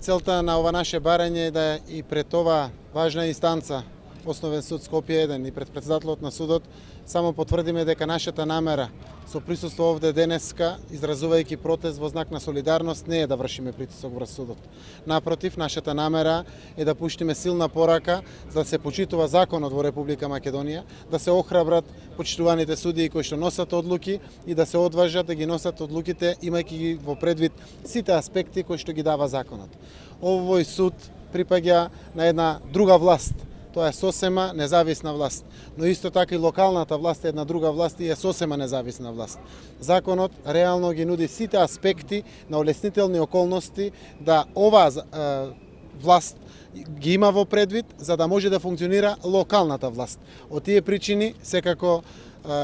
Целта на ова наше барање е да и пред ова важна инстанца, Основен суд Скопје 1 и пред председателот на судот, само потврдиме дека нашата намера со присуство овде денеска, изразувајќи протест во знак на солидарност, не е да вршиме притисок врз судот. Напротив, нашата намера е да пуштиме силна порака за да се почитува законот во Република Македонија, да се охрабрат почитуваните судии кои што носат одлуки и да се одважат да ги носат одлуките, имајќи ги во предвид сите аспекти кои што ги дава законот. Овој суд припаѓа на една друга власт. Тоа е сосема независна власт, но исто така и локалната власт е една друга власт и е сосема независна власт. Законот реално ги нуди сите аспекти на олеснителни околности да оваа власт ги има во предвид за да може да функционира локалната власт. Од тие причини секако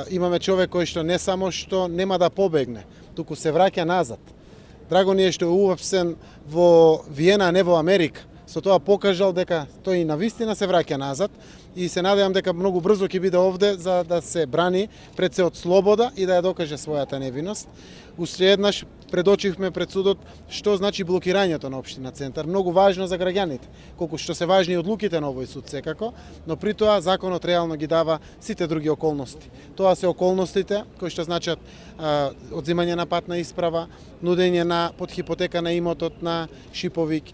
имаме човек кој што не само што нема да побегне, туку се враќа назад. Драго ни е што е уапсен во Виена, а не во Америка. Со тоа покажал дека тој навистина се враќа назад и се надевам дека многу брзо ќе биде овде за да се брани пред се од слобода и да ја докаже својата невиност. Уште еднаш предочивме пред судот што значи блокирањето на општина Центар, многу важно за граѓаните, колку што се важни одлуките на овој суд секако, но при тоа законот реално ги дава сите други околности. Тоа се околностите кои што значат одзимање на патна исправа, нудење на подхипотека на имотот на Шиповик,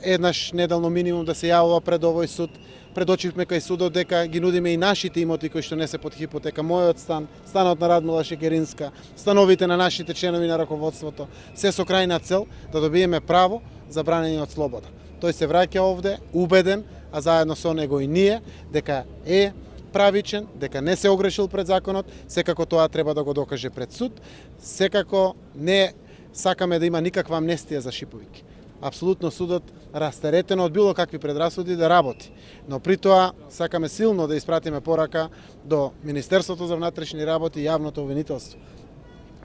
еднаш неделно минимум да се јавува пред овој суд. Предочивме кај судот дека ги нудиме и нашите имоти кои што не се под хипотека, мојот стан, станот на Радмила Шекеринска, становите на нашите членови на раководството, се со крајна цел да добиеме право за бранење од слобода. Тој се враќа овде убеден, а заедно со него и ние, дека е правичен, дека не се огрешил пред законот, секако тоа треба да го докаже пред суд, секако не сакаме да има никаква амнестија за Шиповик. Апсолутно судот растеретено од било какви предрасуди да работи. Но при тоа сакаме силно да испратиме порака до Министерството за внатрешни работи и јавното обвинителство.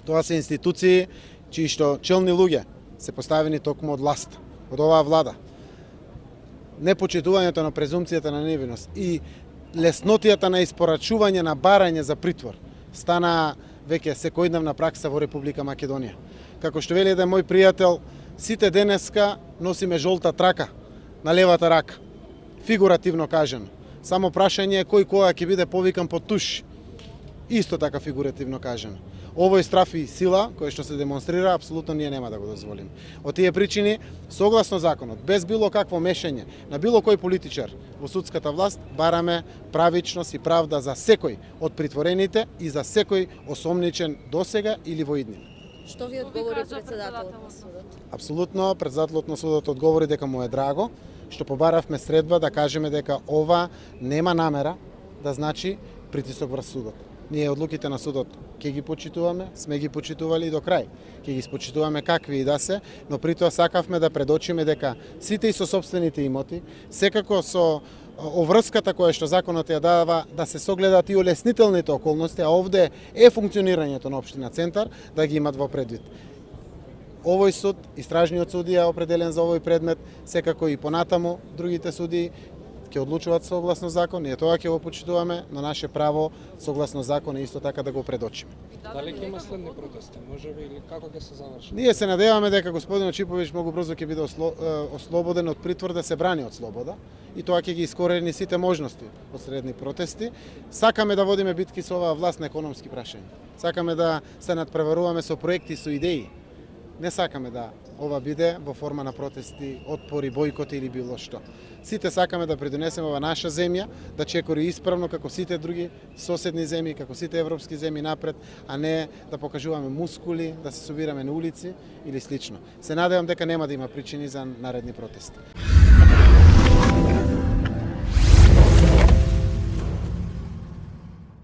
Тоа се институции чии што челни луѓе се поставени токму од власт, од оваа влада. Непочитувањето на презумцијата на невиност и леснотијата на испорачување на барање за притвор стана веќе секојдневна пракса во Република Македонија. Како што вели еден мој пријател, сите денеска носиме жолта трака на левата рака. Фигуративно кажано. Само прашање е кој кога ќе биде повикан под туш. Исто така фигуративно кажано. Овој страф и сила кој што се демонстрира, апсолутно ние нема да го дозволиме. Од тие причини, согласно законот, без било какво мешање на било кој политичар во судската власт, бараме правичност и правда за секој од притворените и за секој осомничен досега или во иднина. Што ви одговори председателот на судот? Апсолутно, председателот на судот одговори дека му е драго, што побаравме средба да кажеме дека ова нема намера да значи притисок врз судот. Ние одлуките на судот ќе ги почитуваме, сме ги почитували и до крај. Ќе ги почитуваме какви и да се, но при тоа сакавме да предочиме дека сите и со сопствените имоти, секако со оврската која што законот ја дава да се согледат и олеснителните околности, а овде е функционирањето на општина Центар, да ги имат во предвид. Овој суд, истражниот судија определен за овој предмет, секако и понатаму другите судии ќе одлучуваат согласно закон, ние тоа ќе го почитуваме, но наше право согласно закон е исто така да го предочиме. Дали ќе има следни протести, можеби, или како ќе се заврши? Ние се надеваме дека господинот Шиповиќ многу брзо ќе биде ослободен од притвор да се брани од слобода и тоа ќе ги искорени сите можности од средни протести. Сакаме да водиме битки со оваа власт на економски прашања. Сакаме да се надпреваруваме со проекти, со идеи. Не сакаме да ова биде во форма на протести, отпори, бојкоти или било што. Сите сакаме да придонесеме ова наша земја, да чекори исправно како сите други соседни земји, како сите европски земји напред, а не да покажуваме мускули, да се собираме на улици или слично. Се надевам дека нема да има причини за наредни протести.